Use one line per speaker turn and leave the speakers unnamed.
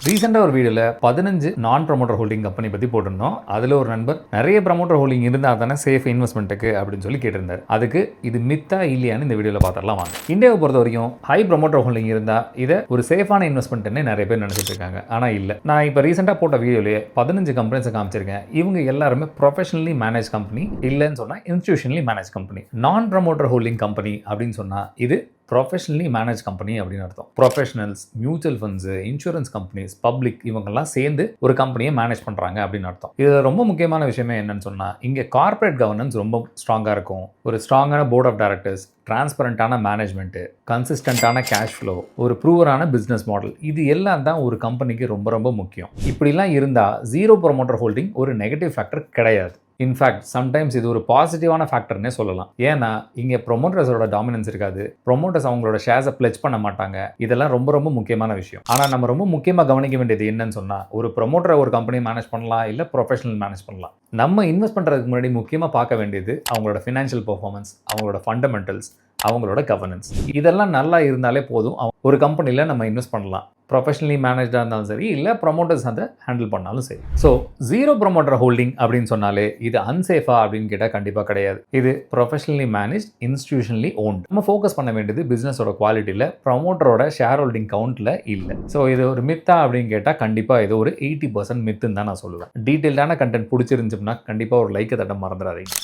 ரீசெண்டாக ஒரு வீடியோவில் 15 நான் ப்ரமோட்டர் ஹோல்டிங் கம்பெனி பற்றி போட்டிருந்தோம். அதில் ஒரு நண்பர் நிறைய ப்ரமோட்டர் ஹோல்டிங் இருந்தால் தானே சேஃப் இன்வெஸ்ட்மெண்ட்டுக்கு அப்படின்னு சொல்லி கேட்டிருந்தார். அதுக்கு இது மித்தா இல்லையான்னு இந்த வீடியோவில் பார்த்துடலாம் வாங்க. இந்தியாவை பொறுத்த வரைக்கும் ஹை ப்ரமோட்டர் ஹோல்டிங் இருந்தால் இதை ஒரு சேஃபான இன்வெஸ்ட்மெண்ட்னு நிறைய பேர் நினச்சிட்டு இருக்காங்க. ஆனால் இல்லை. நான் இப்போ ரீசெண்டாக போட்ட வீடியோலேயே 15 கம்பெனிஸை காமிச்சிருக்கேன். இவங்க எல்லாருமே ப்ரொஃபஷனலி மேனேஜ் கம்பெனி, இல்லைன்னு சொன்னால் இன்ஸ்டிடியூஷனலி மேனேஜ் கம்பெனி. நான் ப்ரமோட்டர் ஹோல்டிங் கம்பெனி அப்படின்னு சொன்னால் இது ப்ரொஃபஷனலி மேனேஜ் கம்பெனி அப்படின்னு அர்த்தம். Professionals, mutual funds, insurance companies, public இவங்கெல்லாம் சேர்ந்து ஒரு கம்பெனியை மேனேஜ் பண்ணுறாங்க அப்படின்னு அர்த்தம். இதில் ரொம்ப முக்கியமான விஷயமே என்னன்னு சொன்னால், இங்கே கார்ப்பரேட் கவர்னன்ஸ் ரொம்ப ஸ்ட்ராங்காக இருக்கும். ஒரு ஸ்ட்ராங்கான போர்ட் ஆஃப் டைரக்டர்ஸ், டிரான்ஸ்பரண்டான மேனேஜ்மெண்ட்டு, கன்சிஸ்டண்ட்டான கேஷ் ஃப்ளோ, ஒரு ப்ரூவரான பிஸ்னஸ் மாடல், இது எல்லாம் தான் ஒரு கம்பெனிக்கு ரொம்ப ரொம்ப முக்கியம். இப்படிலாம் இருந்தால் ஜீரோ ப்ரமோட்டர் ஹோல்டிங் ஒரு நெகட்டிவ் ஃபேக்டர் கிடையாது. இன்ஃபேக்ட் சம்டைம்ஸ் இது ஒரு பாசிட்டிவான ஃபேக்டர்னே சொல்லலாம். ஏன்னா இங்கே ப்ரொமோட்டர்ஸோட டாமினன்ஸ் இருக்காது. ப்ரொமோட்டர்ஸ் அவங்களோட ஷேர்ஸை பிளெச் பண்ண மாட்டாங்க. இதெல்லாம் ரொம்ப ரொம்ப முக்கியமான விஷயம். ஆனால் நம்ம ரொம்ப முக்கியமாக கவனிக்க வேண்டியது என்னன்னு சொன்னால், ஒரு ப்ரொமோட்டரை ஒரு கம்பெனி மேனேஜ் பண்ணலாம், இல்லை ப்ரொஃபஷனல் மேனேஜ் பண்ணலாம். நம்ம இன்வெஸ்ட் பண்ணுறதுக்கு முன்னாடி முக்கியமாக பார்க்க வேண்டியது அவங்களோட ஃபினான்ஷியல் பெர்ஃபார்மன்ஸ், அவங்களோட ஃபண்டமெண்டல்ஸ், அவங்களோட கவர்னன்ஸ். இதெல்லாம் நல்லா இருந்தாலே போதும், ஒரு கம்பெனியில் நம்ம இன்வெஸ்ட் பண்ணலாம். ப்ரொஃபஷனலி மேனேஜாக இருந்தாலும் சரி, இல்லை ப்ரொமோட்டர்ஸ் அதை ஹேண்டில் பண்ணாலும் சரி. ஸோ ஜீரோ ப்ரமோட்டர் ஹோல்டிங் அப்படின்னு சொன்னாலே இது அன்சேஃபா அப்படின்னு கேட்டால் கண்டிப்பாக கிடையாது. இது ப்ரொஃபஷனலி மேனேஜ், இன்ஸ்டிடியூஷனலி ஓன்ட். நம்ம ஃபோக்கஸ் பண்ண வேண்டியது பிஸ்னஸோட குவாலிட்டியில், ப்ரமோட்டரோட ஷேர் ஹோல்டிங் கவுண்ட்டில் இல்லை. ஸோ இது ஒரு மித்தா அப்படின்னு கேட்டால் கண்டிப்பாக இது ஒரு 80% மித்துன்னு தான் நான் சொல்லுவேன். டீட்டெயில்டான கண்டென்ட் பிடிச்சிருந்துச்சுன்னா கண்டிப்பாக ஒரு லைக்கை தட்ட மறந்துடாதீங்க.